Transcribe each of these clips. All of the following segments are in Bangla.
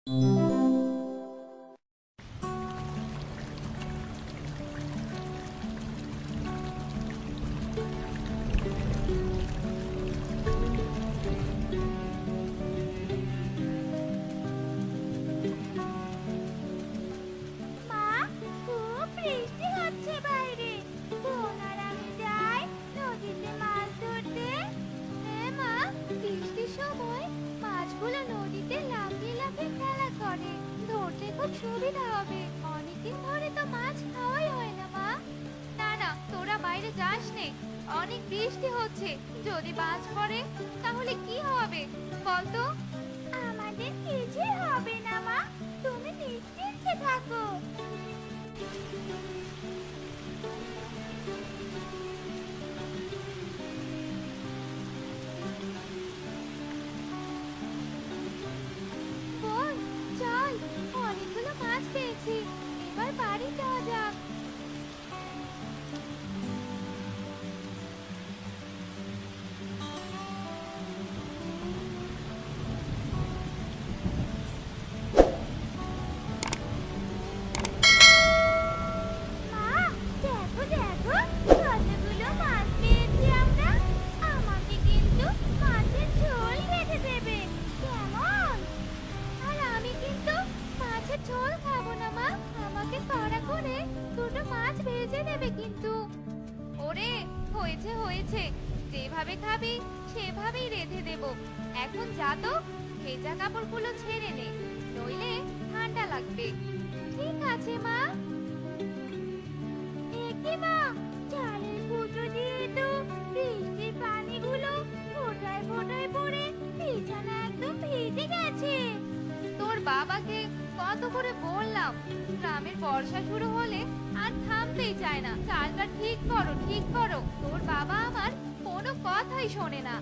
মা, খুব বৃষ্টি হচ্ছে বাইরে। বোন আর আমি যাই নদীতে মাছ ধরতে। হ্যাঁ মা, বৃষ্টির সময় মাছগুলো নদীতে লাফিয়ে লাফিয়ে খেলা করে। ধরতে খুব সুবিধা হবে। অনেকদিন ধরে তো মাছ খাওয়াই হয় না মা। না না, তোরা বাইরে যাস নে। অনেক বৃষ্টি হচ্ছে, যদি বাজ পড়ে তাহলে কি হবে বলতো? আমাদের কিছুই হবে না মা, তুমি নিশ্চিন্তে থাকো। বোন, চল, অনেকগুলো মাছ পেয়েছি, এবার বাড়ি যাওয়া যাক। মা, দেখো দেখো, কতগুলো মাছ পেয়েছি আমরা। আমাকে কিন্তু মাছের ঝোল রেঁধে দেবে, কেমন? আর আমি কিন্তু মাছের ঝোল খাবো না মা, আমাকে কড়া করে দুটো মাছ ভেজে দেবে কিন্তু। ওরে, হয়েছে হয়েছে, যেভাবে খাবি সেভাবেই রেঁধে দেব। এখন যা তো, ভেজা কাপড়গুলো ছেড়ে নে, নইলে ঠান্ডা লাগবে। ঠিক আছে মা। একি মা, চালের ফুটো দিয়ে তো বৃষ্টির পানিগুলো ফোঁটায় ফোঁটায় পড়ে বিছানা একদম ভিজে গেছে। তোর বাবাকে কত করে বললাম, গ্রামের বর্ষা শুরু হলে আর থামতেই চায় না। চালটা ঠিক করো ঠিক করো, তোর বাবা আমার কোনো কথাই শোনে না।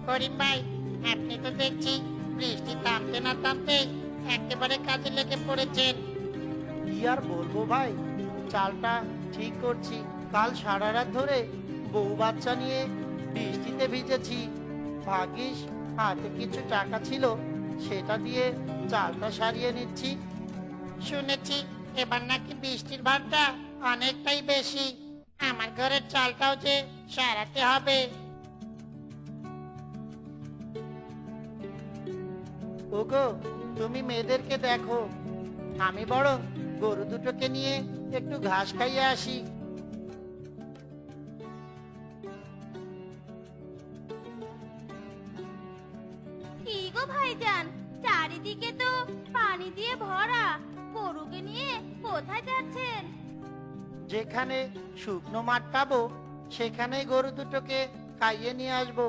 করিম ভাই, আপনি তো দেখছি বৃষ্টি থামতে না থামতে একেবারে কাজে লেগে পড়েছেন। কি আর বলবো ভাই, চালটা ঠিক করছি। কাল সারা রাত ধরে বউ বাচ্চা নিয়ে বৃষ্টিতে ভিজেছি। ভাগ্যিস হাতে কিছু টাকা ছিল, সেটা দিয়ে চালটা সারিয়ে নিচ্ছি। শুনেছি এবার নাকি বৃষ্টির ভারটা অনেকটাই বেশি। আমার ঘরের চালটাও যে সারাতে হবে। ওগো, তুমি মেয়েদেরকে দেখো, আমি বরং গরু দুটোকে নিয়ে একটু ঘাস খাইয়ে আসি। কি গো ভাইজান, চারিদিকে তো পানি দিয়ে ভরা, গরুকে নিয়ে কোথায় যাচ্ছেন? যেখানে শুকনো মাঠ পাবো সেখানেই গরু দুটোকে খাইয়ে নিয়ে আসবো।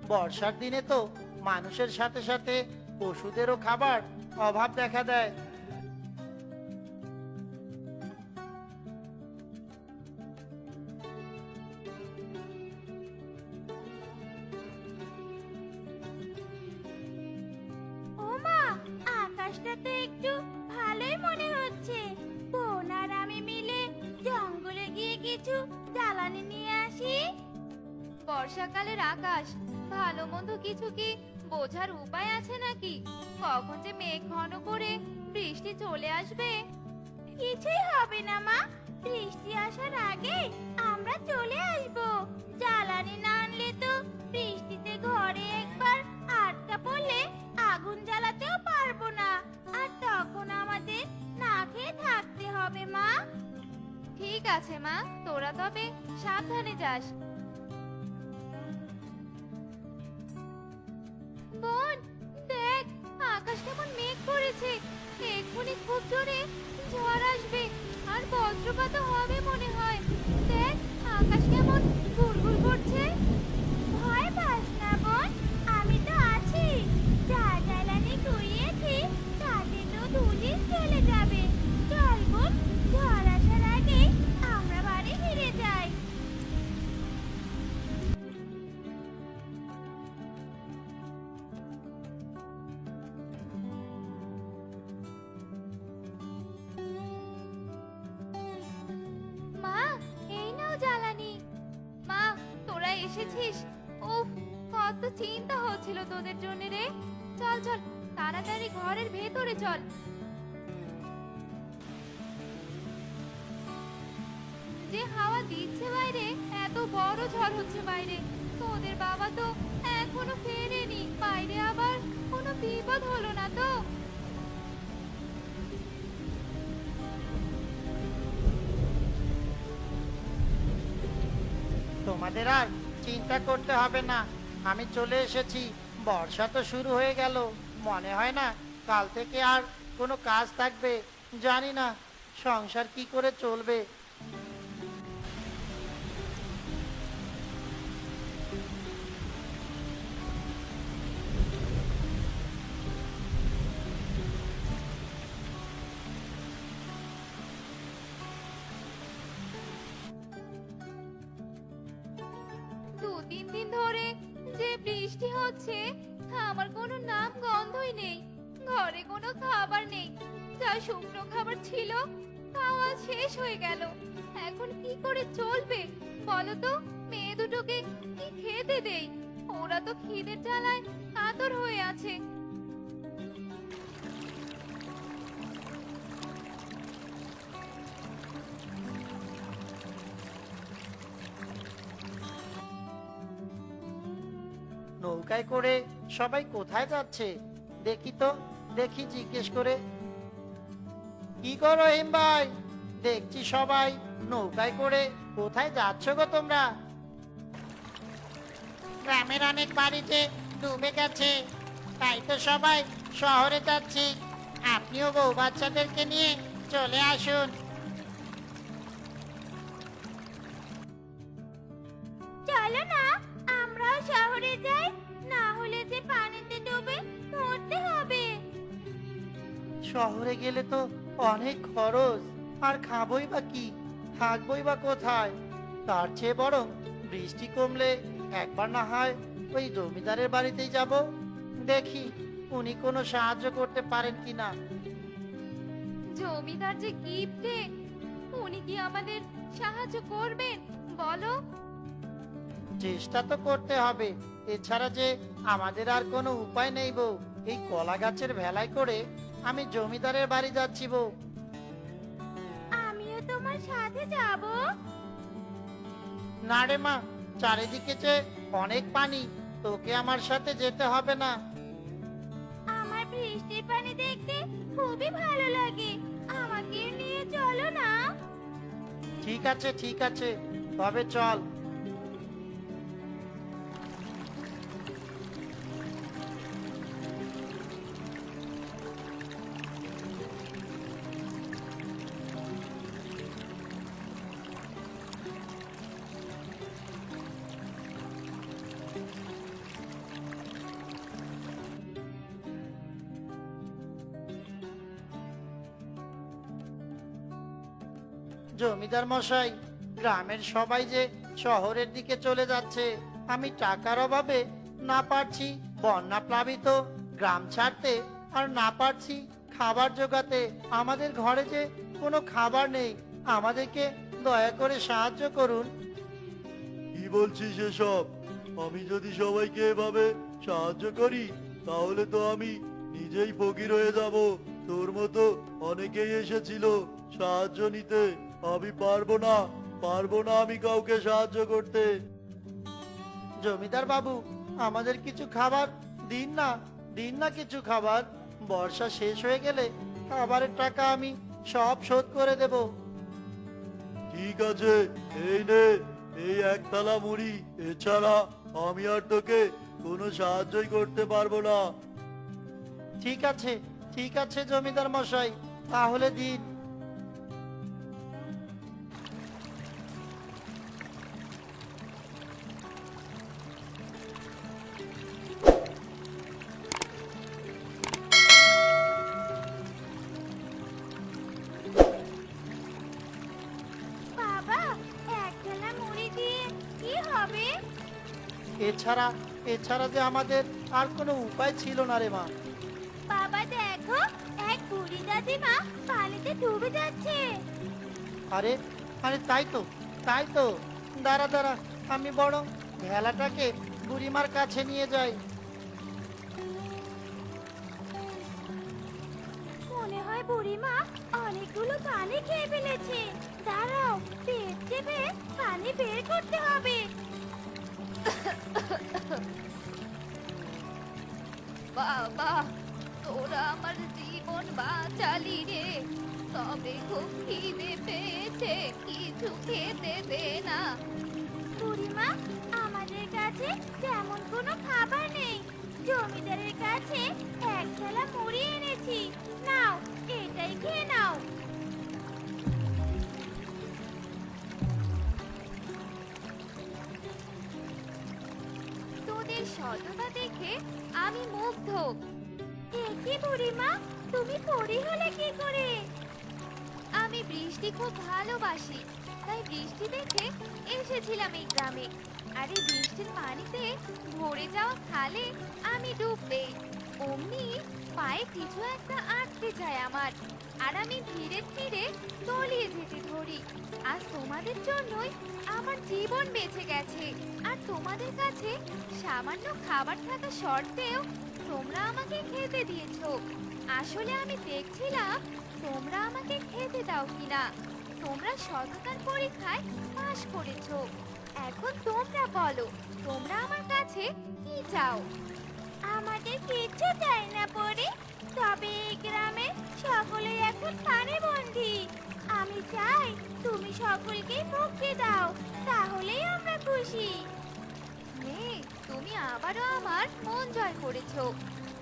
বর্ষার দিনে তো মানুষের সাথে সাথে পশুদেরও খাবার অভাব দেখা দেয়। ও মা, আকাশটা তো একটু ভালোই মনে হচ্ছে। বোন আর আমি মিলে জঙ্গলে গিয়ে কিছু জ্বালানি নিয়ে আসি। বর্ষাকালের আকাশ, ভালো মন্দ কিছু কি বোঝার উপায় আছে নাকি? কখন যে মেঘ ঘন করে বৃষ্টি চলে আসবে। কিছুই হবে না মা, বৃষ্টি আসার আগে আমরা চলে আসবো। জ্বালানি না আনলে তো বৃষ্টিতে ঘরে একবার আটকা পড়লে আগুন জ্বালাতেও পারবো না, আর তখন আমাদের না খেয়ে থাকতে হবে মা। ঠিক আছে মা, তোরা তবে সাবধানে যাস। বোন, দেখ আকাশ কেমন মেঘ করেছে, এক্ষুনি খুব জোরে ঝড় আসবে আর বজ্রপাতও হবে মনে হয়। দেখ আকাশ কেমন গুড়গুড় করছে। ভয় পাস না বোন, আমি তো আছি। যা জ্বালানি কুড়িয়েছি তাতে তো দুদিন চলে যাবে। চল বোন, ঝড় আসার আগে আমরা বাড়ি ফিরে যাই। এসেছিস। উফ, কত চিন্তা হচ্ছিল তোদের জন্য রে। চল চল, তাড়াতাড়ি ঘরের ভেতরে চল। যে হাওয়া দিচ্ছে বাইরে, এত বড় ঝড় হচ্ছে বাইরে। তোদের বাবা তো এখনো ফেরেনি, বাইরে আবার কোনো বিপদ হলো না তো? তোমাদের আর চিন্তা করতে হবে না, আমি চলে এসেছি। বর্ষা তো শুরু হয়ে গেল, মনে হয় না কাল থেকে আর কোনো কাজ থাকবে। জানি না সংসার কি করে চলবে। দু তিন দিন ধরে যে বৃষ্টি হচ্ছে, আমার কোনো নাম গন্ধই নেই। ঘরে কোনো খাবার নেই, যা শুকনো খাবার ছিল তাও আজ শেষ হয়ে গেল। এখন কি করে চলবে বলো তো? মেয়ে দুটোকে কি খেতে দেই? ওরা তো খিদের জ্বালায় কাতর হয়ে আছে। নৌকায় করে সবাই কোথায় যাচ্ছে দেখি তো, দেখি জিজ্ঞেস করে। কি করো হিম ভাই? দেখছি সবাই নৌকায় করে কোথায় যাচ্ছ গো তোমরা? গ্রামের অনেক বাড়ি যে ডুবে গেছে, তাই তো সবাই শহরে যাচ্ছি। আপনিও বউ বাচ্চাদেরকে নিয়ে চলে আসুন। চলো না, আমরাও শহরে যাই, না হলে যে পানিতে ডুবে মরতে হবে। শহরে গেলে তো অনেক খরচ, আর খাবই বা কি, থাকবই বা কোথায়? তার চেয়ে বরং বৃষ্টি কমলে একবার না হয় ওই জমিদারের বাড়িতেই যাব, দেখি উনি কোনো সাহায্য করতে পারেন কিনা। জমিদার যে গিফটে, উনি কি আমাদের সাহায্য করবেন বলো? চেষ্টা তো করতে হবে, এছাড়া যে আমাদের আর কোনো উপায় নেই বউ। এই কলা গাছের ভেলায় করে আমি জমিদারের বাড়ি যাচ্ছি বউ। আমিও তোমার সাথে যাব। না রে মা, চারিদিকে যে অনেক পানি, তোকে আমার সাথে যেতে হবে না। আমার বৃষ্টির পানি দেখতে খুবই ভালো লাগে, আমাকে নিয়ে চলো না। ঠিক আছে ঠিক আছে, তবে চল। জমিদার মশাই, গ্রামের সবাই যে শহরের দিকে চলে যাচ্ছে, আমি টাকার অভাবে না পারছি বন্যা প্লাবিত গ্রাম ছাড়তে, আর না পারছি খাবার জোগাতে। আমাদের ঘরে যে কোনো খাবার নেই, আমাদেরকে দয়া করে সাহায্য করুন। কি বলছিস এসব? আমি যদি সবাইকে এভাবে সাহায্য করি তাহলে তো আমি নিজেই ফকির হয়ে যাব। তোর মতো অনেকেই এসেছিল সাহায্য নিতে। আমি পারবো না, পারবো না আমি কাউকে সাহায্য করতে। জমিদার বাবু, আমাদের কিছু খাবার দিন না, দিন না কিছু খাবার। বর্ষা শেষ হয়ে গেলে খাবারের টাকা আমি সব শোধ করে দেব। ঠিক আছে, এই নে, এই এক থালা মুড়ি। এছাড়া আমি আর তোকে কোনো সাহায্যই করতে পারবো না। ঠিক আছে ঠিক আছে জমিদার মশাই, তাহলে দিন। বাবা, এক থালা মুড়ি দিয়ে কি হবে? এছাড়া এছাড়া যে আমাদের আর কোনো উপায় ছিল না রে মা। বাবা দেখো, এক বুড়ি দাদিমা পানিতে ডুবে যাচ্ছে। আরে আরে তাই তো, তাই তো। দাঁড়া দাঁড়া, আমি বরং ভেলাটাকে বুড়িমার কাছে নিয়ে যাই। মনে হয় বুড়িমা অনেকগুলো পানি খেয়ে ফেলেছে। দাঁড়াও, পেট চেপে পানি বের করতে হবে। বাবা, তোরা আমার জীবন বাঁচালি রে। তবে খুব খিদে পেয়েছে, কিছু খেতে দে না। বুড়িমা, আমাদের কাছে তেমন কোনো খাবার নেই। জমিদারের কাছে এক থালা মুড়ি এনেছি, নাও এটাই খেয়ে নাও। তোদের সততা দেখে আমি মুগ্ধ। এ কি বুড়িমা, তুমি পরি হলে কি করে? আমি বৃষ্টি খুব ভালোবাসি, তাই বৃষ্টি দেখে এসেছিলাম এই গ্রামে। আর এই বৃষ্টির পানিতে ভরে যাওয়া খালে আমি ডুব দেই। অমনি পায়ে কিছু একটা আটকে যায় আমার, আর আমি ধীরে ধীরে তলিয়ে যেতে ধরি। আজ তোমাদের জন্যই আমার জীবন বেঁচে গেছে। আর তোমাদের কাছে সামান্য খাবার থাকা সত্ত্বেও তোমরা আমাকে খেতে দিয়েছো। আসলে আমি দেখছিলাম তোমরা আমাকে খেতে দাও কিনা। তোমরা সততার পরীক্ষায় পাশ করেছো। এখন তোমরা বলো, তোমরা আমার কাছে কি চাও? আমাদের কিচ্ছু চাই না পরি, তবে এই গ্রামে সকলে এখন পানি বন্দী। আমি চাই তুমি সকলকে মুক্তি দাও, তাহলেই আমরা খুশি। মেয়ে, তুমি আবারও আমার মন জয় করেছো।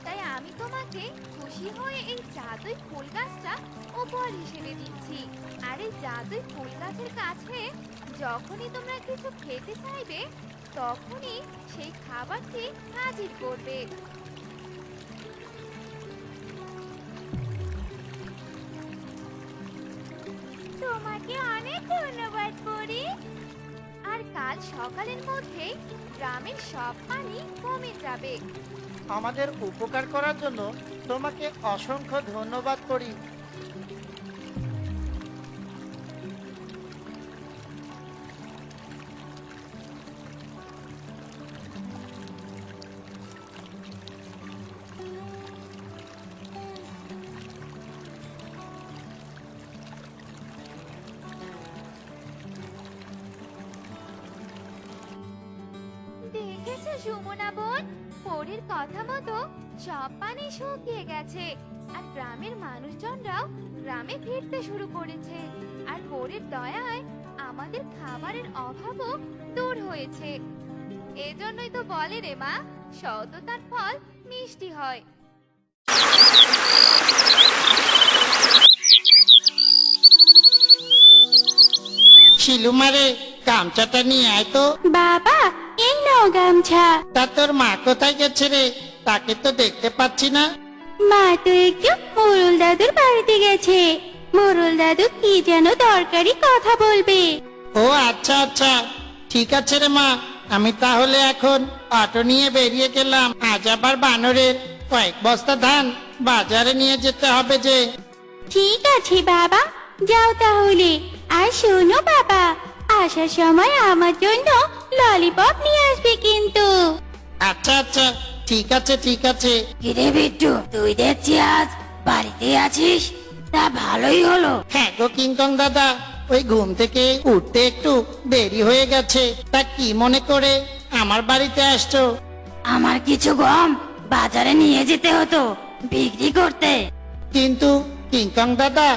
তাই আমি তোমাকে খুশি হয়ে এই জাদুই ফুল গাছটা উপহার হিসেবে দিচ্ছি। আর এই জাদুই ফুল গাছের কাছে যখনই তোমরা কিছু খেতে চাইবে, তখনই সেই খাবারটি হাজির করবে। তোমাকে অনেক ধন্যবাদ পরি। আর কাল সকালের মধ্যেই গ্রামের সব পানি কমে যাবে। আমাদের উপকার করার জন্য তোমাকে অসংখ্য ধন্যবাদ করি। দেখেছো সুমনা বোন, পরীর কথা মতো সব পানি শুকিয়ে গেছে। আর গ্রামের মানুষজনরাও গ্রামে ফিরতে শুরু করেছে। আর পরীর দয়ায় আমাদের খাবারের অভাবও দূর হয়েছে। এজন্যই তো বলে রে মা, সততার ফল মিষ্টি হয়। শিলুমারে, গামছাটা নিয়ে আয় তো। বাবা, এই নাও গামছা। তা তোর মা কোথায় গেছে রে? তাকে তো দেখতে পাচ্ছি না। মা তো একটু মোরল দাদুর বাড়িতে গেছে। মোরল দাদু কি যেন দরকারি কথা বলবে। ও আচ্ছা আচ্ছা, ঠিক আছে রে মা, আমি তাহলে এখন অটো নিয়ে বেরিয়ে গেলাম। আজ আবার বানরের কয়েক বস্তা ধান বাজারে নিয়ে যেতে হবে যে। ঠিক আছে বাবা, যাও তাহলে। আর শোনো বাবা, আসার সময় আমার জন্য ললিপপ নিয়ে আসবে কিন্তু। আচ্ছা আচ্ছা, ঠিক আছে ঠিক আছে। কিরে বিট্টু, তুই দেখছি আজ বাড়িতে আছিস, তা ভালোই হলো। হ্যাঁ গো কিংকং দাদা, ওই ঘুম থেকে উঠতে একটু দেরি হয়ে গেছে। তা কি মনে করে আমার বাড়িতে আসছো? আমার কিছু গম বাজারে নিয়ে যেতে হতো বিক্রি করতে। কিন্তু কিংকং দাদা,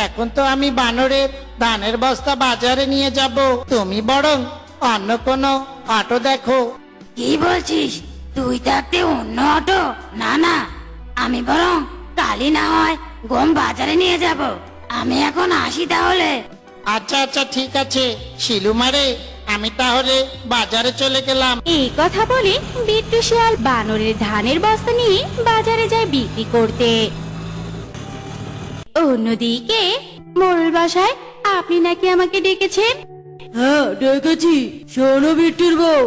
এখন তো আমি বানরের ধানের বস্তা বাজারে নিয়ে যাব। তুমি বরং অন্য কোনো অটো দেখো। কি বলছিস? তুই থাকতে অন্য অটো? না না, আমি বরং কালই না হয় গম বাজারে নিয়ে যাব। আমি এখন আসি তাহলে। আচ্ছা আচ্ছা ঠিক আছে শিলুমারে, আমি তাহলে বাজারে চলে গেলাম। এই কথা বলে বিট্টু শিয়াল বানরের ধানের বস্তা নিয়ে বাজারে যায় বিক্রি করতে। অন্যদিকে মোরল বাসায়, আপনি নাকি আমাকে ডেকেছেন? হ্যাঁ ডেকেছি। শোনো বিট্টুর বউ,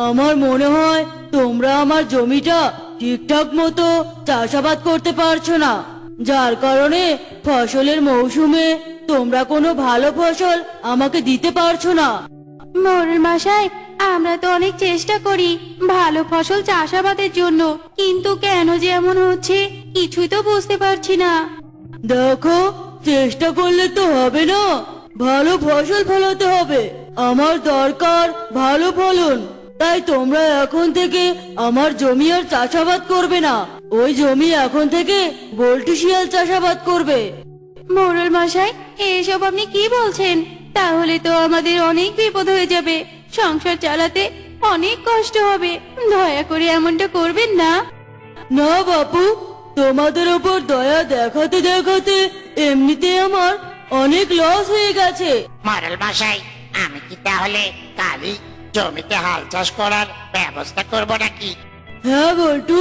আমার মনে হয় তোমরা আমার জমিটা ঠিকঠাক মতো চাষাবাদ করতে পারছো না, যার কারণে ফসলের মৌসুমে তোমরা কোনো ভালো ফসল আমাকে দিতে পারছো না। মোরল মশাই, আমরা তো অনেক চেষ্টা করি ভালো ফসল চাষাবাদের জন্য, কিন্তু কেন যে এমন হচ্ছে কিছুই তো বুঝতে পারছি না। দেখো, চেষ্টা করলে তো হবে না, ভালো ফসল ফলাতে হবে। আমার দরকার ভালো ফলন, তাই তোমরা এখন থেকে আমার জমি আর চাষাবাদ করবে না। ওই জমি এখন থেকে বল্টু শিয়াল চাষাবাদ করবে। মোড়ল মশাই, এসব আপনি কি বলছেন? তাহলে তো আমাদের অনেক বিপদ হয়ে যাবে, সংসার চালাতে অনেক কষ্ট হবে। দয়া করে এমনটা করবেন না। না বাপু, তোমাদের ওপর দয়া দেখাতে দেখাতে এমনিতে আমার অনেক লস হয়ে গেছে। মরল মশাই, আমি কি তাহলে কালই জমিতে হাল চাষ করার ব্যবস্থা করব নাকি? হ্যাঁ বল্টু,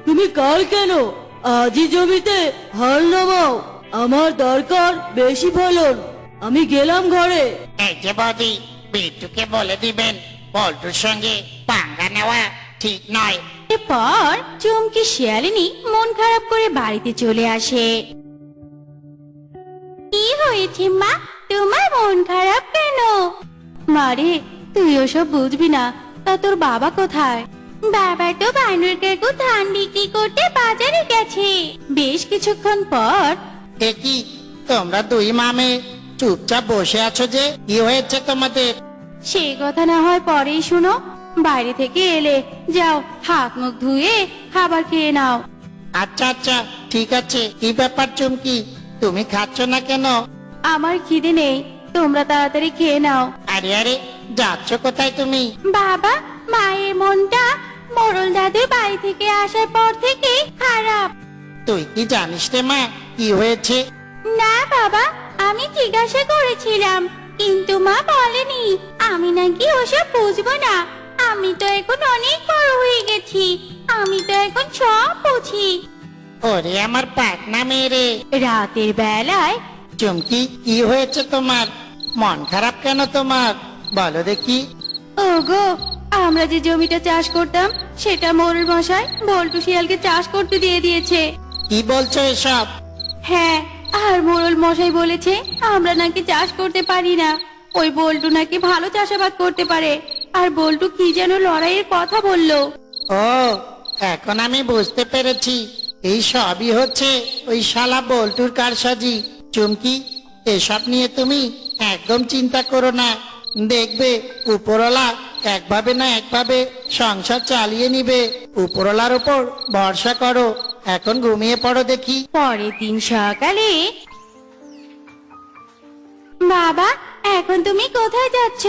তুমি কাল কেন, আজই জমিতে হাল নামাও। আমার দরকার বেশি ফলন। আমি গেলাম ঘরে। এই যে বৌদি, বিট্টুকে বলে দিবেন পল্টুর সঙ্গে পাঙ্গা নেওয়া ঠিক নয়। এরপর চুমকি শিয়ালিনী মন খারাপ করে বাড়িতে চলে আসে। কি হয়েছে মা, তোমার মন খারাপ কেন? মারে, তুই ওসব বুঝবি না। তা তোর বাবা কোথায়? বাবা তো বানর কাকু ধান বিক্রি করতে বাজারে গেছে। বেশ কিছুক্ষণ পর দেখি তোমরা দুই মামে চুপচাপ বসে আছো যে, কি হয়েছে তোমাদের? সে কথা না হয় পরেই শুনো। বাইরে থেকে এলে যাও, হাত মুখ ধুয়ে খাবার খেয়ে নাও। আচ্ছা আচ্ছা, ঠিক আছে। কি ব্যাপার চুমকি, তুমি খাচ্ছ না কেন? আমার খিদে নেই, তোমরা তাড়াতাড়ি খেয়ে নাও। আরে আরে, যাচ্ছ কোথায় তুমি? বাবা, মায়ের মনটা মোড়ল দাদুর বাড়ি থেকে আসার পর থেকে খারাপ। তুই কি জানিস রে মা, কি হয়েছে? না বাবা, আমি জিজ্ঞাসা করেছিলাম, কিন্তু মা বলেনি। আমি নাকি ওসব বুঝবো না। আমি তো এখন অনেক বড় হয়ে গেছি, আমি তো এখন সব বুঝি। ওরে আমার পাকনা মেরে। রাতের বেলায় চুমকি, কি হয়েছে তোমার? মন খারাপ কেন তোমার? বলো দেখি। ওগো, আমরা যে জমিটা চাষ করতাম সেটা মোড়ল মশাই বল্টু শিয়ালকে চাষ করতে দিয়ে দিয়েছে। কি বলছো এসব? হ্যাঁ, আর মোড়ল মশাই বলেছে আমরা নাকি চাষ করতে পারি না। ওই বল্টু নাকি ভালো চাষাবাদ করতে পারে। আর বল্টু কি যেন লড়াইয়ের কথা বললো। ও, এখন আমি বুঝতে পেরেছি। এই সবই হচ্ছে ওই শালা বল্টুর কারসাজি। চুমকি, এসব নিয়ে তুমি একদম চিন্তা করো না। দেখবে উপরওয়ালা একভাবে না একভাবে সংসার চালিয়ে নিবে। উপরওয়ালার উপর ভরসা করো। এখন ঘুমিয়ে পড়ো দেখি। পরের দিন সকালে, বাবা, এখন তুমি কোথায় যাচ্ছ?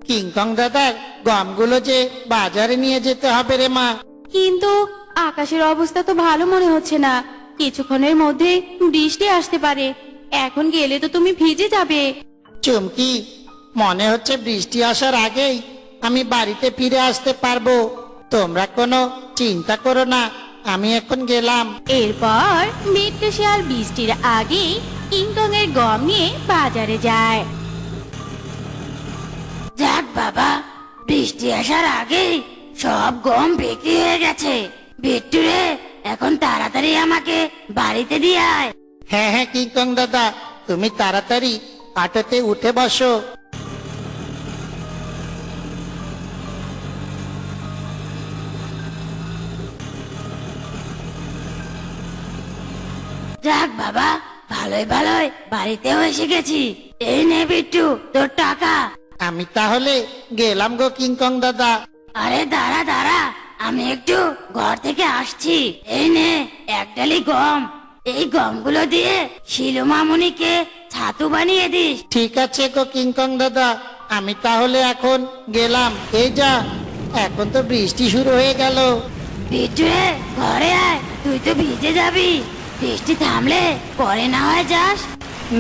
কিংকং দাদার গমগুলো যে বাজারে নিয়ে যেতে হবে রে মা। কিন্তু আকাশের অবস্থা তো ভালো মনে হচ্ছে না। কিছুক্ষণের মধ্যে বৃষ্টি আসতে পারে। এখন গেলে তো তুমি ভিজে যাবে। চুমকি, মনে হচ্ছে বৃষ্টি আসার আগেই আমি বাড়িতে ফিরে আসতে পারবো। তোমরা কোনো চিন্তা করো না, আমি এখন গেলাম। এরপর বিট্টু শিয়াল বৃষ্টির আগেই কিংকং এর গম নিয়ে বাজারে যায়। যাক বাবা, বৃষ্টি আসার আগেই সব গম বিক্রি হয়ে গেছে। বিট্টু রে, এখন তাড়াতাড়ি আমাকে বাড়িতে দিয়ে আয়। হ্যাঁ হ্যাঁ কিংকং দাদা, তুমি তাড়াতাড়ি অটোতে উঠে বসো। যাক বাবা, ভালোই ভালোই বাড়িতেও এসে গেছি। এই নে বিট্টু, তোর টাকা। আমি তাহলে গেলাম গো কিংকং দাদা। আরে দাঁড়া দাঁড়া, আমি একটু ঘর থেকে আসছি। এই নে এক ডালি গম। এই গমগুলো দিয়ে শিলু মামুনিকে ছাতু বানিয়ে দিস। ঠিক আছে গো কিংকং দাদা, আমি তাহলে এখন গেলাম। এই যা, এখন তো বৃষ্টি শুরু হয়ে গেল। বিট্টু রে, ঘরে আয়, তুই তো ভিজে যাবি। বৃষ্টি থামলে পরে না হয় যাস।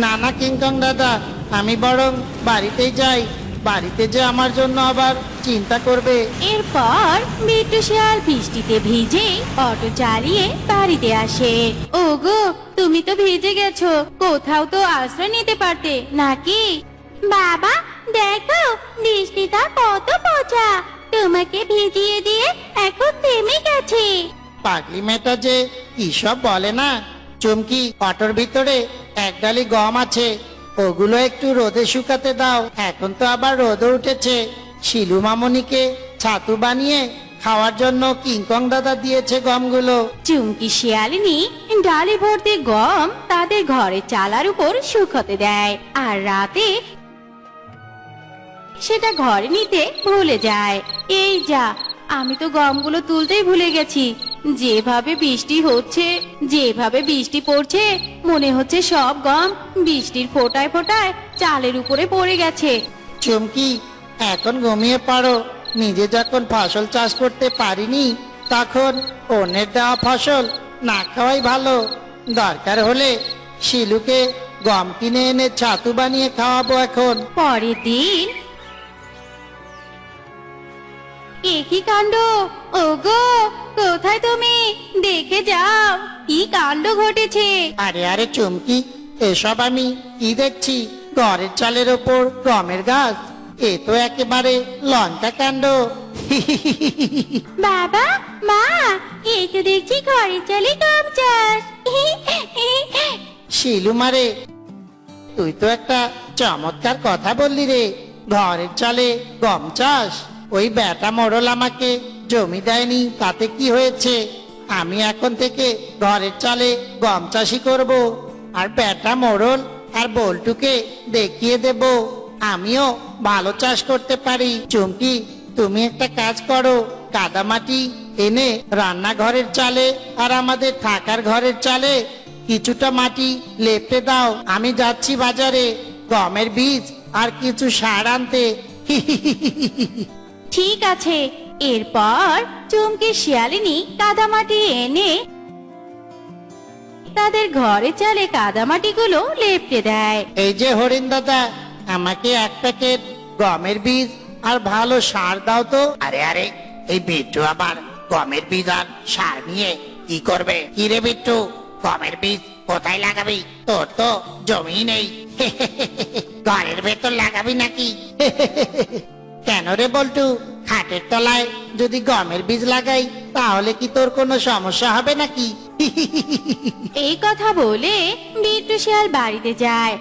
না না কিংকং দাদা, আমি বরং বাড়িতেই যাই। বাড়িতে যে আমার জন্য আবার চিন্তা করবে। এরপর বিট্টু শিয়াল বৃষ্টিতে ভিজে অটো চালিয়ে বাড়িতে আসে। ওগো, তুমি তো ভিজে গেছো, কোথাও তো আশ্রয় নিতে পারতে নাকি? বাবা, দেখো বৃষ্টিটা কত পচা, তোমাকে ভিজিয়ে দিয়ে এখন থেমে গেছে। পাগলি মেয়েটা যে কি সব বলে না। চুমকি, অটোর ভিতরে এক ডালি গম আছে, ওগুলো একটু রোদে শুকাতে দাও। এখন তো আবার রোদও উঠেছে, শিলু মামনিকে ছাতু বানিয়ে খাওয়ার জন্য কিংকং দাদা দিয়েছে গমগুলো। চুমকি শিয়ালিনী ডালি ভর্তি গম তাদের ঘরে চালার উপর শুকোতে দেয় আর রাতে সেটা ঘরে নিতে ভুলে যায়। এই যা, আমি তো গমগুলো তুলতেই ভুলে গেছি। যেভাবে বৃষ্টি পড়ছে মনে হচ্ছে সব গম বৃষ্টির ফোঁটায় ফোঁটায় চালের উপরে পড়ে গেছে। চুমকি, এখন ঘুমিয়ে পড়ো। নিজে যখন ফসল চাষ করতে পারিনি তখন অন্যের দেওয়া ফসল না খাওয়াই ভালো। দরকার হলে শিলুকে গম কিনে এনে ছাতু বানিয়ে খাওয়াবো এখন। পরের দিন একই কাণ্ড, ওগো কোথায় তুমি? দেখে যাও কি কাণ্ড ঘটেছে। আরে আরে চুমকি, এসব আমি কি দেখছি? ঘরের চালের ওপর গমের গাছ, এ তো একেবারে লঙ্কা কাণ্ড। বাবা, মা, এই তো দেখছি ঘরের চালে গম চাষ। শিলু মারে, তুই তো একটা চমৎকার কথা বললি রে। ঘরের চালে গম চাষ? ওই বেটা মোড়ল আমাকে জমি দেয়নি, তাতে কি হয়েছে? আমি এখন থেকে ঘরের চালে গম চাষই করব, আর বেটা মোড়ল আর বল্টুকে দেখিয়ে দেব আমিও ভালো চাষ করতে পারি। চুমকি, তুমি একটা কাজ করো, কাদামাটি এনে রান্নাঘরের চালে আর আমাদের থাকার ঘরের চালে কিছুটা মাটি লেপটে দাও। আমি যাচ্ছি বাজারে গমের বীজ আর কিছু সার আনতে। ঠিক আছে। এরপর চুমকি শিয়ালিনী কাদামাটি এনে তাদের ঘরে চালে কাদামাটিগুলো লেপটে দেয়। এই যে হরিণ দাদা, আমাকে এক প্যাকেট গমের বীজ আর ভালো সার দাও তো। আরে আরে, এই বিট্টু আবার গমের বীজ আর সার নিয়ে কি করবে? কি রে বিট্টু, গমের বীজ কোথায় লাগাবি? তোর তো জমি নেই। ঘরের ভেতর লাগাবি নাকি? কেন রে বল্টু, খাটের তলায় যদি গমের বীজ লাগাই তাহলে কি তোর কোনো সমস্যা হবে নাকি? এই কথা বলে বিট্টু শিয়াল বাড়িতে যায়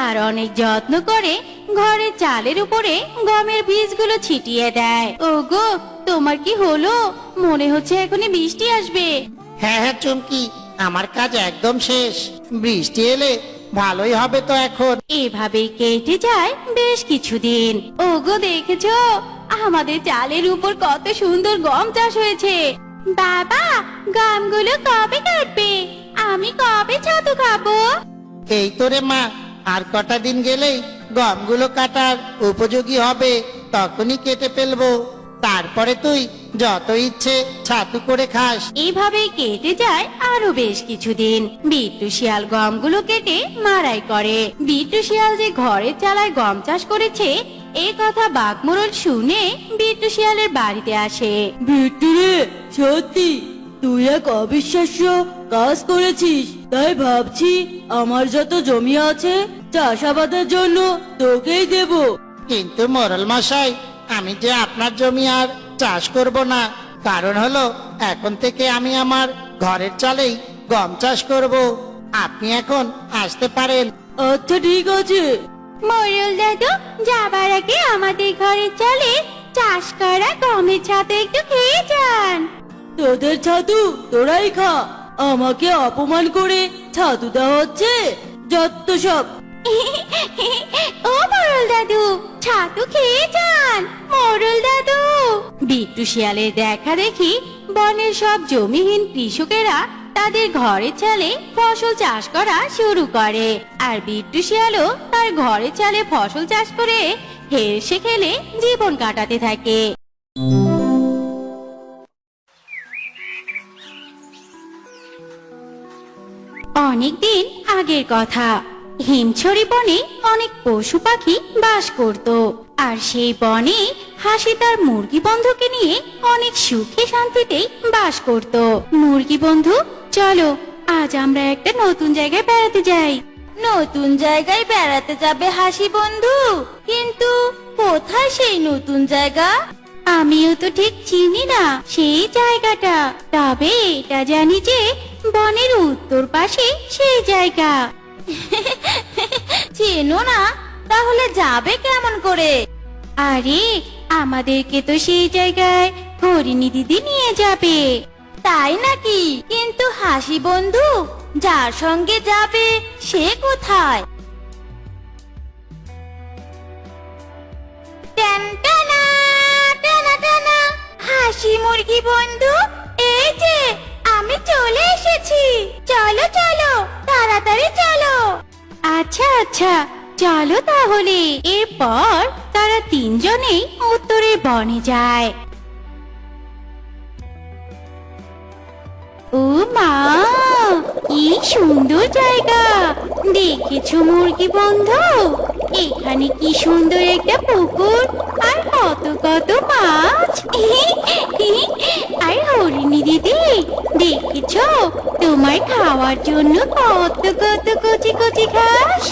আর অনেক যত্ন করে ঘরের চালের উপরে গমের বীজগুলো ছিটিয়ে দেয়। ওগো, তোমার কি হলো? মনে হচ্ছে এখনই বৃষ্টি আসবে। হ্যাঁ হ্যাঁ চুমকি, আমার কাজ একদম শেষ। বৃষ্টি এলে ভালোই হবে তো এখন। এভাবেই কেটে যায় বেশ কিছুদিন। ওগো, দেখেছো আমাদের চালের উপর কত সুন্দর গম চাষ হয়েছে? বাবা, গমগুলো কবে কাটবে? আমি কবে ছাতু খাবো? এই তো রে মা, আর কটা দিন গেলেই গমগুলো কাটার উপযোগী হবে, তখনই কেটে ফেলবো। তারপরে তুই যত ইচ্ছে ছাতু করে খাস। এইভাবেই কেটে যায় আরো বেশ কিছুদিন। বিট্টু শিয়াল গমগুলো কেটে মাড়াই করে। বিট্টু শিয়াল যে ঘরের চালায় গম চাষ করেছে এই কথা বাঘমোড়ল শুনে বিট্টু শিয়ালের বাড়িতে আসে। বিট্টু রে, সত্যি তুই এক অবিশ্বাস্য কাজ করেছিস। তাই ভাবছি আমার যত জমি আছে চাষাবাদের জন্য তোকেই দেব। কিন্তু মোরল মশাই, আমি যে আপনার জমি আর চাষ করব না। কারণ হলো এখন থেকে আমি আমার ঘরের চালেই গম চাষ করব। আপনি এখন আসতে পারেন। আচ্ছা ঠিক আছে। মোড়ল দাদু, যাবার আগে আমাদের ঘরের চালে চাষ করা গমের ছাতু একটু খেয়ে যান। তোদের ছাতু তোরাই খা, আমাকে অপমান করে ছাতু দেওয়া হচ্ছে? যত সব। ও মোড়ল দাদু, ছাতু খেয়ে যান। মোড়ল দাদু। বিট্টু শিয়ালের দেখা দেখি বনের সব জমিহীন কৃষকেরা তাদের ঘরের চালে ফসল চাষ করা শুরু করে, আর বিট্টু শিয়ালও তার ঘরের চালে ফসল চাষ করে হেসে খেলে জীবন কাটাতে থাকে। অনেকদিন আগের কথা। হিমছড়ি বনে অনেক পশু পাখি বাস করত, আর সেই বনে হাসি তার মুরগি বন্ধুকে নিয়ে অনেক সুখে শান্তিতেই বাস করত। মুরগি বন্ধু, চলো আজ আমরা একটা নতুন জায়গায় বেড়াতে যাই। নতুন জায়গায় বেড়াতে যাবে হাসি বন্ধু? কিন্তু কোথায় সেই নতুন জায়গা? আমিও তো ঠিক চিনি না সেই জায়গাটা, তবে এটা জানি যে বনের উত্তর পাশে সেই জায়গা। চেনো না? তাহলে যাবে কেমন করে? আরে আমাদেরকে তো সেই জায়গায় হরিণী দিদি নিয়ে যাবে। তাই নাকি? কিন্তু হাসি বন্ধু যার সঙ্গে যাবে সে কোথায়? টান টানা, টানা টানা। হাসি মুরগি বন্ধু, এই যে আমি চলে এসেছি। চলো চলো, তাড়াতাড়ি চলো। আচ্ছা আচ্ছা, চলো তাহলে। এরপর তারা তিনজনেই উত্তরের বনে যায়। ও মা, কি সুন্দর জায়গা! দেখেছো মুরগি বন্ধু, এখানে কি সুন্দর একটা পুকুর আর কত কত মাছ। আর হরিণী দিদি, দেখেছো তোমার খাওয়ার জন্য কত কত কচি কচি ঘাস।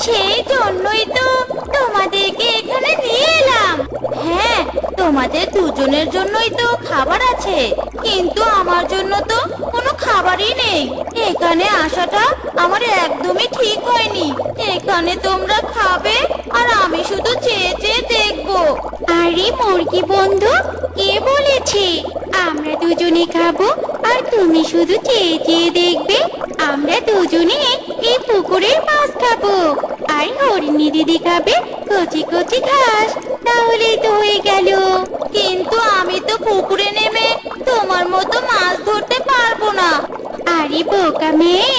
সেই জন্যই তো তোমাদেরকে এখানে নিয়ে এলাম। হ্যাঁ, তোমাদের দুজনের জন্যই তো খাবার আছে, কিন্তু আমার জন্য তো কোনো খাবারই নেই। এখানে আসাটা আমার একদমই ঠিক হয়নি। এখানে তোমরা খাবে আর আমি শুধু চেয়ে চেয়ে দেখবো। আরে মুরগি বন্ধু, কে বলেছে আমরা দুজনে খাবো আর তুমি শুধু চেয়ে চেয়ে দেখবে? আমরা দুজনে এই পুকুরের মাছ খাবো আর হরিণী দিদি খাবে কচি কচি ঘাস। তাহলেই তো হয়ে গেল। কিন্তু আমি তো পুকুরে নেমে তোমার মতো মাছ ধরতে পারবো না। আরে বোকা মেয়ে,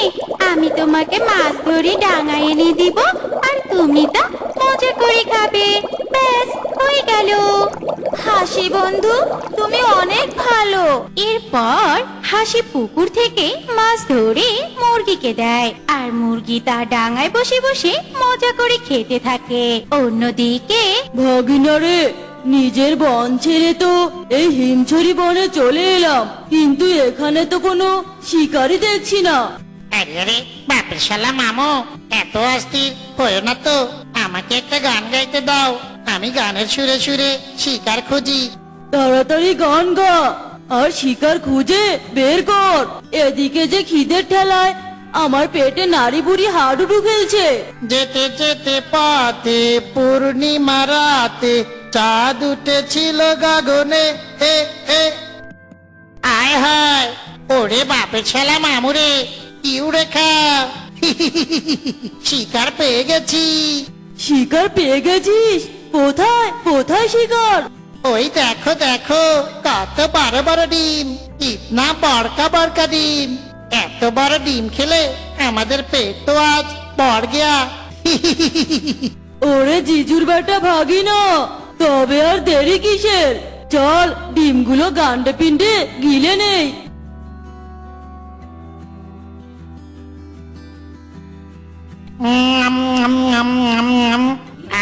আমি তোমাকে মাছ ধরে ডাঙায় এনে দিব আর তুমি তা মজা করে খাবে। ব্যাস, হয়ে গেল। হাসি বন্ধু, তুমি অনেক ভালো। এরপর হাসি পুকুর থেকে মাছ ধরে মুরগিকে দেয় আর মুরগি তার ডাঙায় বসে বসে মজা করে খেতে থাকে। অন্যদিকে ভাগিনারে, নিজের বন ছেড়ে তো এই হিমছড়ি বনে চলে এলাম, কিন্তু এখানে তো কোনো শিকারই দেখছি না। আরে আরে বাপের শালা মামু, এত অস্থির হয়েও না তো। আমাকে একটা গান গাইতে দাও, আমি গানের সুরে সুরে শিকার খুঁজি। তাড়াতাড়ি গান গা আর শিকার খুঁজে বের কর। এদিকে যে খিদের ঠেলায় আমার পেটে নাড়ি বুড়ি হাডুডু খেলছে। যেতে যেতে পথে পূর্ণিমা রাতে চাঁদ উঠেছিল গগনে। এ এ আয় হায়, ওরে বাপের শালা মামুরে, কি উড়ে খা। শিকার পেয়ে গেছি। শিকার পেয়ে গেছিস? কোথায় কোথায় শিকার? ওই দেখো দেখো, কত বড় বড় ডিম, ইতনা বড়কা বড়কা ডিম। এত বড় ডিম খেলে আমাদের পেট তো আজ পড় গিয়া। ওরে জিজুর বেটা ভাগিনা, তবে আর দেরি কিসের? চল ডিমগুলো গান্ডে পিন্ডে গিলে নেই।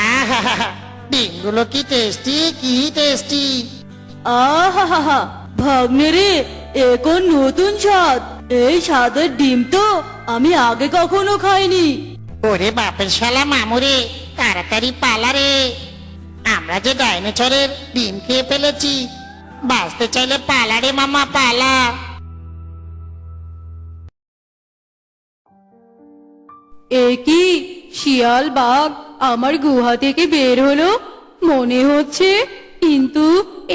আহা, ডিমগুলো কি টেস্টি, কি টেস্টি। আহা, ভাগ্নে রে, এখন নতুন স্বাদ। এই স্বাদের ডিম তো আমি আগে কখনো খাইনি। ওরে বাপের শালা মামুরে, তাড়াতাড়ি পালা রে। আমরা যে ডাইনোসরের ডিম খেয়ে ফেলেছি। বাঁচতে চাইলে পালা রে মামা, পালা। এ কি শিয়াল বাঘ আমার গুহা থেকে বের হলো মনে হচ্ছে, কিন্তু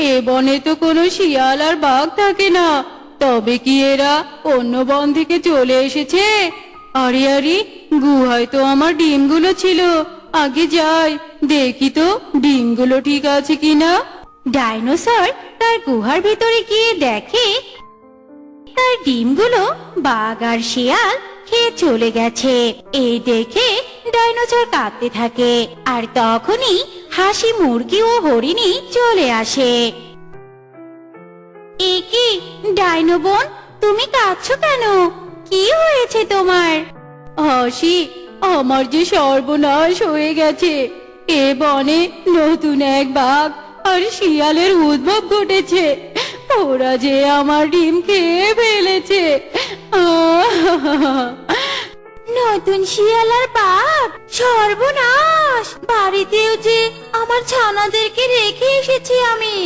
এ বনে তো কোনো শিয়াল আর বাঘ থাকে না। তবে কি এরা অন্য বন থেকে চলে এসেছে? আরে আরে, গুহায় তো আমার ডিমগুলো ছিল। আগে যাই, দেখি তো ডিমগুলো ঠিক আছে কিনা। ডাইনোসর তার গুহার ভিতরে গিয়ে দেখে তার ডিমগুলো বাঘ আর শিয়াল খেয়ে চলে গেছে। এই দেখে ডাইনোসর কাঁদতে থাকে আর তখনই হাসি মুরগি ও হরিণী চলে আসে। এ কি ডাইনো বোন, তুমি কাঁদছো কেন? কি হয়েছে তোমার? হাসি, আমার যে সর্বনাশ হয়ে গেছে। এ বনে নতুন এক বাঘ আর শিয়ালের উদ্ভব ঘটেছে। ওরা যে আমার ডিম খেয়ে ফেলেছে। নতুন শিয়াল আর বাঘ? সর্বনাশ! বাড়িতেও যে আমার ছানাদেরকে রেখে এসেছি আমি।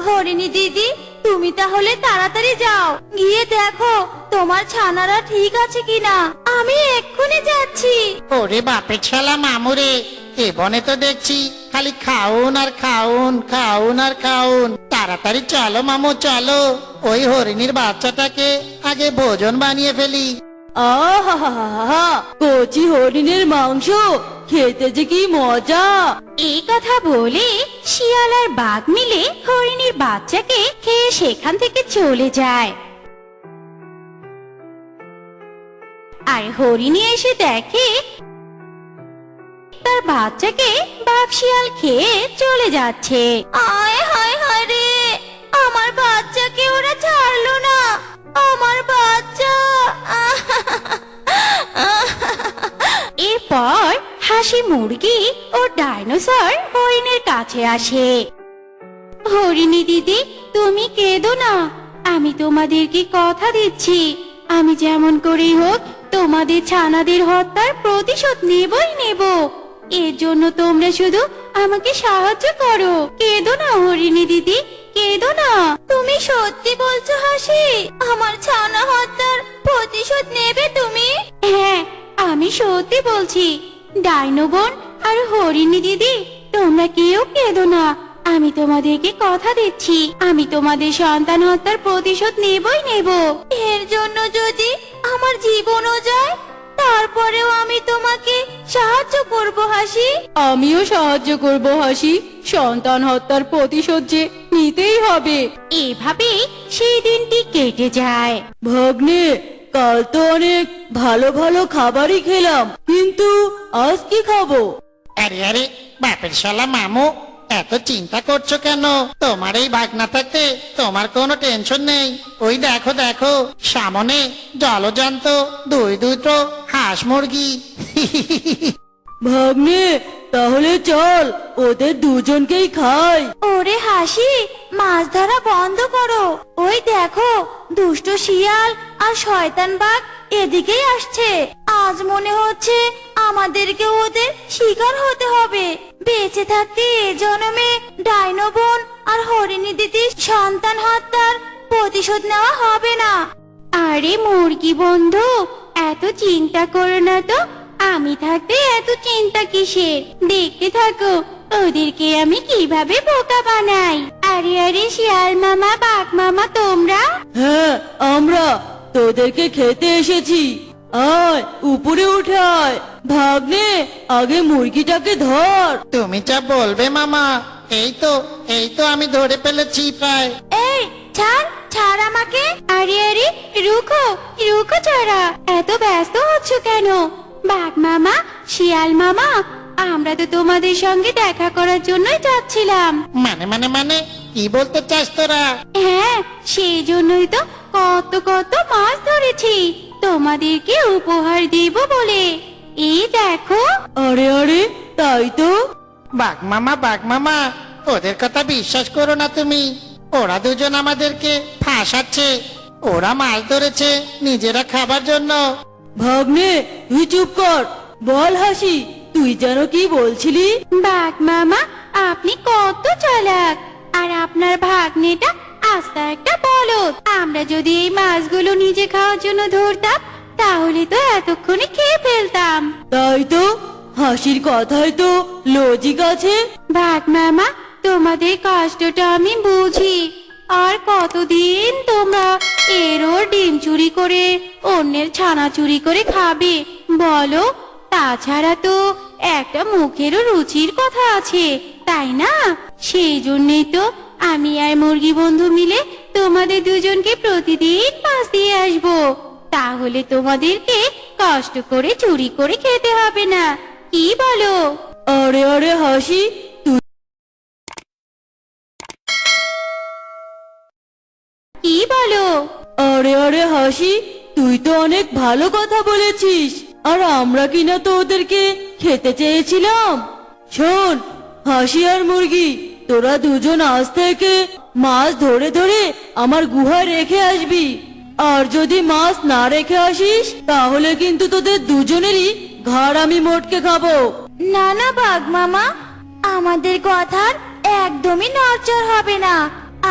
হরিণী দিদি, তুমি তাহলে তাড়াতাড়ি যাও, গিয়ে দেখো তোমার ছানারা ঠিক আছে কিনা। আমি এক্ষুনি যাচ্ছি। ওরে বাপের শালা মামুরে, এ বনে তো দেখছি খালি খাউন আর খাউন খাউন আর খাউন। তাড়াতাড়ি চলো মামু চলো, ওই হরিণীর বাচ্চাটাকে আগে ভোজন বানিয়ে ফেলি। আহা, কচি হরিণের মাংস খেতে যে কি মজা। এই কথা বলে শিয়াল আর বাঘ মিলে হরিণীর বাচ্চাকে খেয়ে সেখান থেকে চলে যায়। আর হরিণী এসে দেখে তার বাচ্চাকে বাঘ শিয়াল খেয়ে চলে যাচ্ছে। আয় হায় হায় রে, আমার বাচ্চাকে ওরা ছাড়লো না, আমার বাচ্চা। এরপর হাসি মুরগি ও ডাইনোসর হরিণের কাছে আসে। হরিণী দিদি, তুমি কেঁদো না, আমি তোমাদেরকে কথা দিচ্ছি, আমি যেমন করেই হোক তোমাদের ছানাদের হত্যার প্রতিশোধ নেবই নেব। এর জন্য তোমরা শুধু আমাকে সাহায্য করো। কেঁদো না হরিণী দিদি, কেঁদো না। তুমি সত্যি বলছো হাসি? আমার ছানা হত্যার প্রতিশোধ নেবে তুমি? হ্যাঁ, আমি সত্যি বলছি। ডাইনো বোন আর হরিণী দিদি, তোমরা কেউ কেঁদো না, আমি তোমাদেরকে কথা দিচ্ছি, আমি তোমাদের সন্তান হত্যার প্রতিশোধ নেবই নেব। এর জন্য যদি আমার জীবনও যায়, তারপরেও আমি তোমাকে সাহায্য করব হাসি। আমিও সাহায্য করব হাসি, সন্তান হত্যার প্রতিশোধ যে নিতেই হবে। এভাবেই সেই দিনটি কেটে যায়। ভাগ্নে, কাল তো অনেক ভালো ভালো খাবারই খেলাম, কিন্তু আজ কি খাবো? আরে আরে বাপের শালা মামু, এত চিন্তা করছো কেন? তোমার এই ভাগ না থাকতে তোমার কোনো টেনশন নেই। ওই দেখো দেখো, সামনে জলজন্ত দুটো হাঁস মুরগি। ভাগ্নে, তাহলে চল ওদের দুজনকেই খাই। ওরে হাসি, মাছ ধরা বন্ধ করো। ওই দেখো, দুষ্ট শিয়াল আর শয়তান বাঘ এদিকেই আসছে। আজ মনে হচ্ছে আমাদেরকে ওদের শিকার হতে হবে। বেঁচে থাকতে এ জন্মে ডাইনো বোন আর হরিণী দিদির সন্তান হত্যার প্রতিশোধ নেওয়া হবে না। আরে মুরগি বন্ধু, এত চিন্তা করো না তো, আমি থাকতে এত চিন্তা কিসের? দেখতে থাকো ওদেরকে আমি কিভাবে বোকা বানাই। আরে আরে শিয়াল মামা, বাঘ মামা, তোমরা? হ্যাঁ, আমরা তোদেরকে খেতে এসেছি। আয় উপরে উঠায়। ভাগ্নে, আগে মুরগিটাকে ধর। তুমি যা বলবে মামা। এই তো আমি ধরে ফেলেছি প্রায়। এই ছাড় ছাড় আমাকে। আরে আরে রুকো রুকো যারা, এত ব্যস্ত হচ্ছ কেন? বাঘ মামা, শিয়াল মামা, আমরা তো তোমাদের সঙ্গে দেখা করার জন্যই যাচ্ছিলাম। মানে কি বলতে চাস তোরা? হ্যাঁ, সেই জন্যই তো কত কত মাছ ধরেছি তোমাদেরকে উপহার দেব বলে। এই দেখো। আরে আরে, তাই তো। বাঘ মামা, ওদের কথা বিশ্বাস করো না তুমি। ওরা দুজন আমাদেরকে ফাঁসাচ্ছে। ওরা মাছ ধরেছে নিজেরা খাবার জন্য। ভাগ্নে, তুই চুপ কর। বল হাসি, তুই যেন কি বলছিলি? বাঘ মামা, আপনি কত চালাক, আর আপনার ভাগ্নেটা আস্তা একটা বলদ। আমরা যদি এই মাছগুলো নিজে খাওয়ার জন্য ধরতাম, তাহলে তো এতক্ষণে খেয়ে ফেলতাম। তাই তো, হাসির কথায় তো লজিক আছে। বাঘ মামা, তোমাদের কষ্টটা আমি বুঝি। আর কতদিন তোমরা এরও ডিম চুরি করে অন্যের ছানা চুরি করে খাবে বলো? তাছাড়া তো একটা মুখেরও রুচির কথা আছে, তাই না? সেই জন্যই তো আমি আর মুরগি বন্ধু মিলে তোমাদের দুজনকে প্রতিদিন মাছ দিয়ে আসবো। তাহলে তোমাদেরকে কষ্ট করে চুরি করে খেতে হবে না, কি বলো? আরে আরে হাসি, কি বলো? আরে আরে হাসি, তুই তো অনেক ভালো কথা বলেছিস। আর আমরা কিনা তো ওদেরকে খেতে চেয়েছিলাম। শোন হাসি আর মুরগি, তোরা দুজন আজ থেকে মাছ ধরে ধরে আমার গুহায় রেখে আসবি। আর যদি মাছ না রেখে আসিস, তাহলে কিন্তু তোদের দুজনেরই ঘাড় আমি মোটকে খাবো। না না বাঘ মামা, আমাদের কথার একদমই নড়চড় হবে না।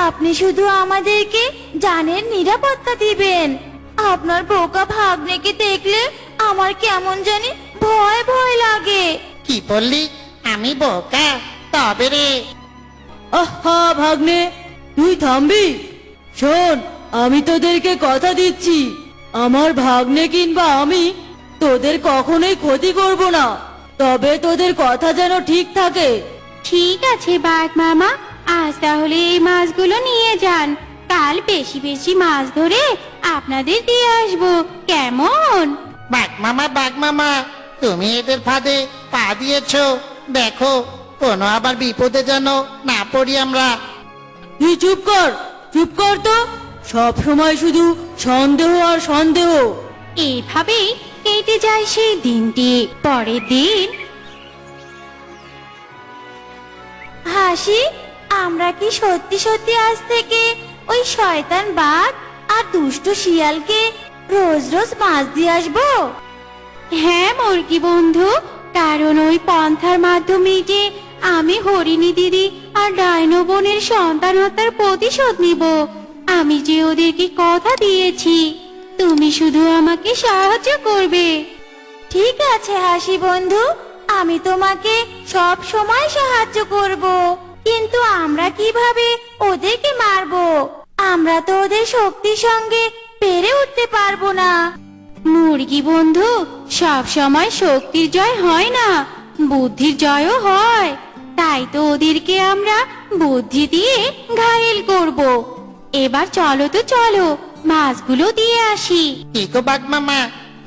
আপনি শুধু আমাদেরকে জানের নিরাপত্তা দিবেন। আপনার বোকা ভাগ্নেকে দেখলে আমার কেমন জানি ভয় ভয় লাগে। কি বললি? আমি বোকা? তবে রে। আহা ভাগ্নে, তুই থামবি? শোন, আমি তোদেরকে কথা দিচ্ছি, আমার ভাগ্নে কিংবা আমি তোদের কখনোই ক্ষতি করব না। তবে তোদের কথা যেন ঠিক থাকে। ঠিক আছে বাঘ মামা, আজ তাহলে এই মাছগুলো নিয়ে যান। কাল বেশি বেশি মাছ ধরে আপনাদের দিয়ে আসবো, কেমন? বাঘ মামা, তুমি এদের ফাঁদে পা দিয়েছো। দেখো, কোনো আবার বিপদে যেন না পড়ি আমরা। তুই চুপ কর তো। সব সময় শুধু সন্দেহ আর সন্দেহ। এভাবেই কেটে যায় সেই দিনটি। পরের দিন হাসি, আমরা কি সত্যি সত্যি আজ থেকে ওই শয়তান বাঘ আর দুষ্ট শিয়ালকে রোজ রোজ মাছ দিয়ে আসবো? হ্যাঁ মুরগি বন্ধু, কারণ ওই পন্থার মাধ্যমে যে আমি হরিণী দিদি আর ডাইনো বোনের সন্তান হত্যার প্রতিশোধ নিব। আমি যে ওদেরকে কথা দিয়েছি, তুমি শুধু আমাকে সাহায্য করবে। ঠিক আছে হাসি বন্ধু, আমি তোমাকে সব সময় সাহায্য করব। কিন্তু আমরা কিভাবে ওদেরকে মারবো? আমরা তো ওদের শক্তির সঙ্গে পেরে উঠতে পারবো না। মুরগি বন্ধু, সব সময় শক্তির জয় হয় না, বুদ্ধির জয়ও হয়। তাই তো ওদেরকে আমরা বুদ্ধি দিয়ে ঘায়েল করব। এবার চলো মাছগুলো দিয়ে আসি। কি গো বাঘ মামা,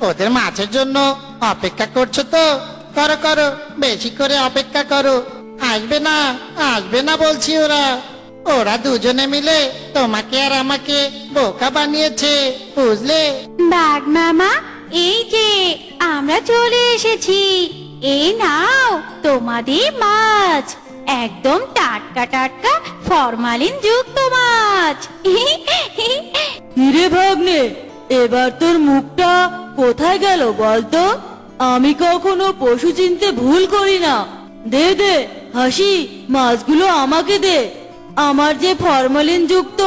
ওদের মাছের জন্য অপেক্ষা করছো তো? করো, বেশি করে অপেক্ষা করো। আসবে না বলছি। ওরা দুজনে মিলে তোমাকে আর আমাকে বোকা বানিয়েছে, বুঝলে? বাঘ মামা, এই যে আমরা চলে এসেছি। এই নাও তোমাদের মাছ, একদম টাটকা ফরমালিন যুক্ত মাছ। হিরে ভাগ্নে, এবার তোর মুখটা কোথায় গেল বলতো? আমি কখনো পশু চিনতে ভুল করি না। দে হাসি, মাছগুলো আমাকে দে। আমার যে ফরমালিন যুক্ত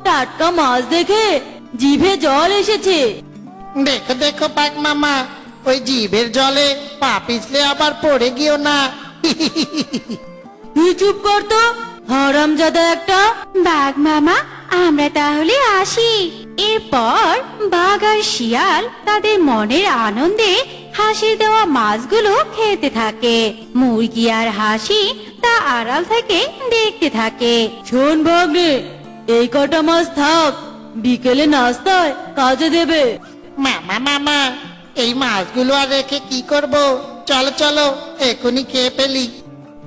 টাটকা মাছ দেখে জিভে জল এসেছে। দেখো বাঘ মামা, ওই জিভের জলে পা পিছলে আবার পড়ে গিয়েও না। তুই চুপ কর তো, হারামজাদা একটা। বাঘ মামা, আমরা তাহলে আসি। এরপর বাঘ আর শিয়াল তাদের মনের আনন্দে হাসির দেওয়া মাছগুলো খেতে থাকে। মুরগি আর হাসি তা আড়াল থেকে দেখতে থাকে। শোন ভাগ্নে, এই কটা মাছ থাক, বিকেলে নাস্তায় কাজে দেবে। মামা, এই মাছগুলো আর রেখে কি করব? চলো এখনই খেয়ে ফেলি।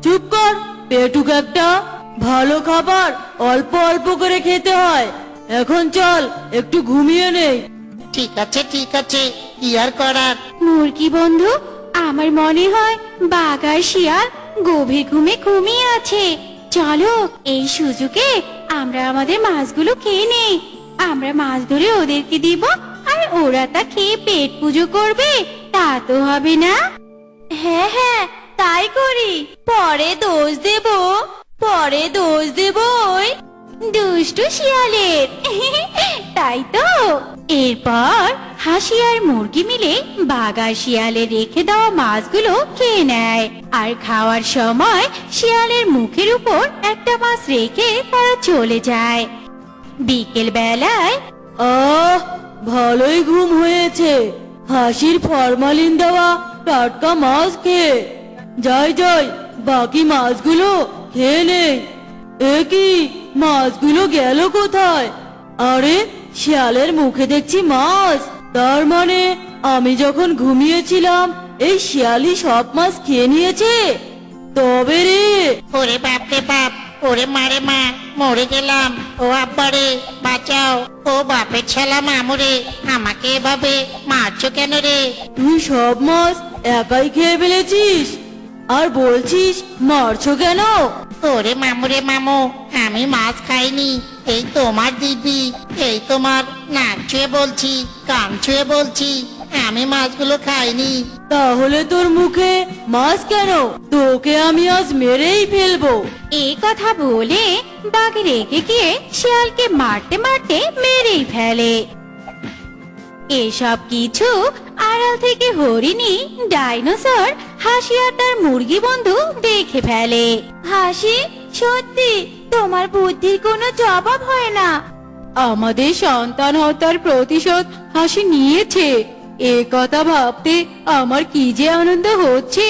চুপ কর পেটুক একটা। ভালো খাবার অল্প অল্প করে খেতে হয়। এখন চল একটু ঘুমিয়ে নেই। ঠিক আছে, কি আর করার। মুরগি বন্ধু, আমার মনে হয় বাঘ আর শিয়াল গভীর ঘুমে ঘুমিয়ে আছে। চলো এই সুযোগে আমরা আমাদের মাছগুলো খেয়ে নেই। আমরা মাছ ধরে ওদেরকে দিব, আর ওরা তা খেয়ে পেট পুজো করবে, তা তো হবে না? হ্যাঁ, তাই করি। পরে দোষ দেব ওই দুষ্টু শিয়ালের। তাই তো। এরপর হাসি আর মুরগি মিলে বাঘ আর শিয়ালের রেখে দেওয়া মাছগুলো খেয়ে নেয়। আর খাওয়ার সময় শিয়ালের মুখের উপর একটা মাছ রেখে তারা চলে যায়। বিকেল বেলায় ভালোই ঘুম হয়েছে, হাসির ফরমালিন দেওয়া টাটকা মাছ খেয়ে। যাই বাকি মাছগুলো খেয়ে নেই। এ কি, মাছগুলো গেল কোথায়? আরে, শিয়ালের মুখে দেখছি মাছ। তার মানে আমি যখন ঘুমিয়েছিলাম এই শিয়ালই সব মাছ খেয়ে নিয়েছে। তবে রে, ওরে বাপরে বাপ, ওরে মারে মা, মরে গেলাম। ও আব্বারে বাঁচাও, ও বাপের ছেলা মামুরে, আমাকে এভাবে মারছো কেন রে? তুই সব মাছ একাই খেয়ে ফেলেছিস আর বলছিস মারছো কেন? ওরে মামুরে মামু, আমি মাছ খাইনি। এই তোমার দিদি, এই তোমার নাক ছুঁয়ে বলছি, কান ছুঁয়ে বলছি, আমি মাছগুলো খাইনি। তাহলে তোর মুখে মাছ কেন? তোকে আমি আজ মেরেই ফেলবো। এই কথা বলে বাঘ রেগে গিয়ে শিয়ালকে মারতে মেরেই ফেলে। এসব কিছু আড়াল থেকে হরিণী, ডাইনোসর, হাসি আর তার মুরগি বন্ধু দেখে ফেলে। হাসি, সত্যি তোমার বুদ্ধির কোনো জবাব হয় না। আমাদের সন্তান হত্যার প্রতিশোধ হাসি নিয়েছে, এ কথা ভাবতে আমার কি যে আনন্দ হচ্ছে।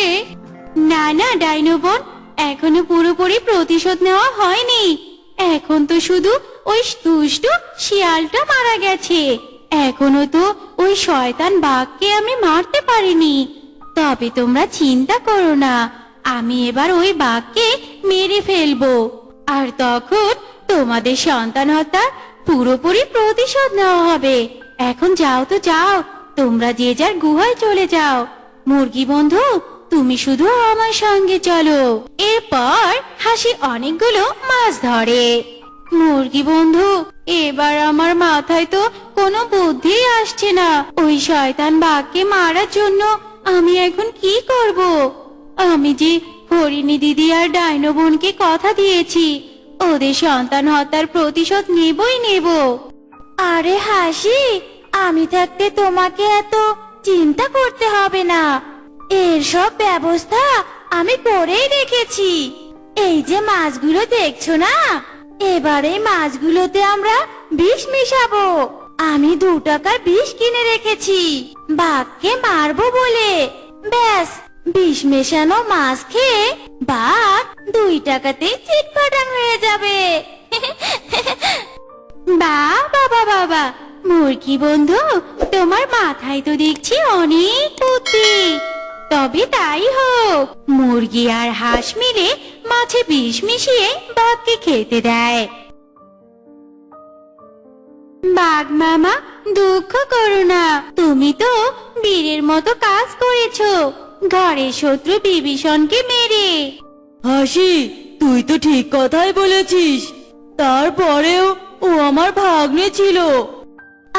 না না ডাইনো বোন, এখনো পুরোপুরি প্রতিশোধ নেওয়া হয়নি। এখন তো শুধু ওই দুষ্টু শিয়ালটা মারা গেছে, এখনো তো ওই শয়তান বাঘকে আমি মারতে পারিনি। তবে তোমরা চিন্তা করো না, আমি এবার ওই বাঘকে মেরে ফেলবো, আর তখন তোমাদের সন্তান হত্যার পুরোপুরি প্রতিশোধ নেওয়া হবে। এখন যাও তো যাও, তোমরা যে যার গুহায় চলে যাও। মুরগি বন্ধু, তুমি শুধু আমার সঙ্গে চলো। এরপর হাসি অনেকগুলো মাছ ধরে। মুরগি বন্ধু, এবার আমার মাথায় তো কোনো বুদ্ধি আসছে না। ওই শয়তান বাঘকে মারার জন্য আমি এখন কি করব? আমি যে হরিণী দিদি আর ডাইনো বোনকে কথা দিয়েছি, ওদের সন্তান হত্যার প্রতিশোধ নেবই নেব। আরে হাসি, আমি থাকতে তোমাকে এত চিন্তা করতে হবে না, এর সব ব্যবস্থা আমি করেই রেখেছি। এই যে মাছগুলো দেখছো না, এবারে মাছগুলোতে আমরা বিষ মিশাবো। আমি 2 টাকার বিষ কিনে রেখেছি বাঘকে মারবো বলে। ব্যাস, বিষ মেশানো মাছ খেয়ে বাঘ 2 টাকাতেই চিটফাটাং হয়ে যাবে। বাবা বাবা, মুরগি বন্ধু, তোমার মাথায় তো দেখছি অনেক বুদ্ধি। তবে তাই হোক, মুরগি আর হাঁস মিলে মাছে বিষ মিশিয়ে বাঘকে খেতে দেয়। বাঘ মামা, দুঃখ করো না, তুমি তো বীরের মতো কাজ করেছো ঘরের শত্রু বিভীষণকে মেরে। হাসি, তুই তো ঠিক কথাই বলেছিস, তারপরেও ও আমার ভাগ্নে ছিল।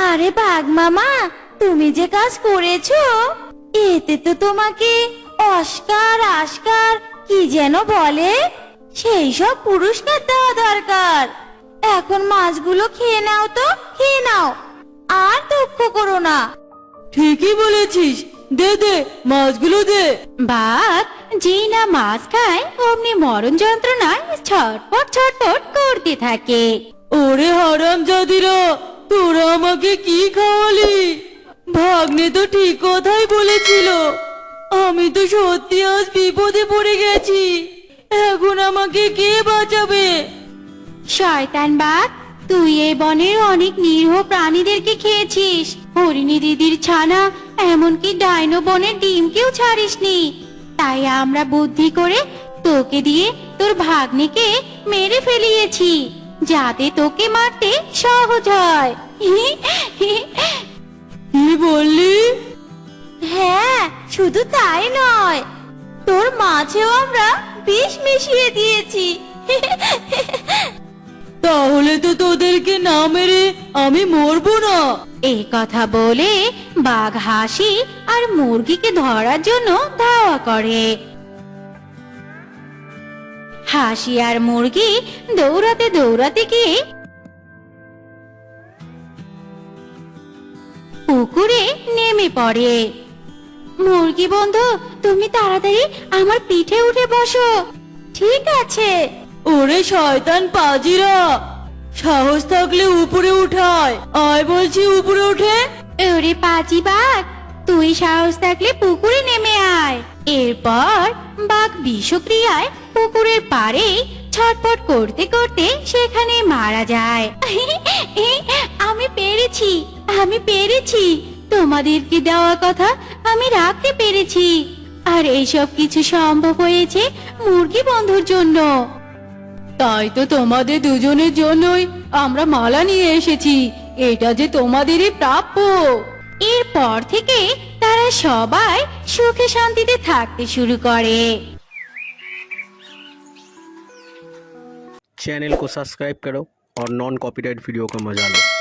আরে বাঘ মামা, তুমি যে কাজ করেছো এতে তো তোমাকে অস্কার কি যেন বলে, সেই সব পুরস্কার দেওয়া দরকার। এখন মাছগুলো খেয়ে নাও তো, খেয়ে নাও, আর দুঃখ করো না। ঠিকই বলেছিস, দে দে মাছগুলো দে। বাঘ যেই না মাছ খায় অমনি মরণ যন্ত্রণায় ছটপট ছটপট করতে থাকে। ওরে হারাম জাদিরা, তোরা আমাকে কি খাওয়ালি? ভাগ্নে তো ঠিক কথাই বলেছিল, আমি তো সত্যি আজ বিপদে পড়ে গেছি। এখন আমাকে কে বাঁচাবে? শয়তান বাঘ, তুই এই বনের অনেক নিরীহ প্রাণীদেরকে খেয়েছিস, হরিণী দিদির ছানা, এমনকি ডাইনো বনের ডিমকেও ছাড়িসনি। তাই আমরা বুদ্ধি করে তোকে দিয়ে তোর ভাগ্নেকে মেরে ফেলিয়েছি, যাতে তোকে মারতে সহজ হয়। কি বললি? হ্যাঁ, শুধু তাই নয়, তোর মাছেও আমরা বিষ মিশিয়ে দিয়েছি। তাহলে তো তোদেরকে না মেরে আমি মরবো না। এই কথা বলে বাঘ হাসি আর মুরগিকে ধরার জন্য ধাওয়া করে। হাসি আর মুরগি দৌড়াতে দৌড়াতে গিয়ে পুকুরে নেমে পড়ে। মুরগি বন্ধু, তুমি তাড়াতাড়ি আমার পিঠে উঠে বসো। ঠিক আছে। ওরে শয়তান পাজিরা, সাহস থাকলে উপরে উঠায়, আয় বলছি উপরে উঠে। ওরে পাজি বাঘ, তুই সাহস থাকলে পুকুরে নেমে আয়। এরপর বাঘ বিষক্রিয়ায় পুকুরের পাড়ে ছটফট করতে করতে সেখানে মারা যায়। আমি পেরেছি, তোমাদেরকে দেওয়া কথা আমি রাখতে পেরেছি। আর এইসব কিছু সম্ভব হয়েছে মুরগি বন্ধুর জন্য। তাই তো তোমাদের দুজনের জন্যই আমরা মালা নিয়ে এসেছি, এটা যে তোমাদেরই প্রাপ্য। এরপর থেকে তারা সবাই সুখে শান্তিতে থাকতে শুরু করে। चैनल को सब्सक्राइब करो और नॉन कॉपीराइट वीडियो का मजा लो।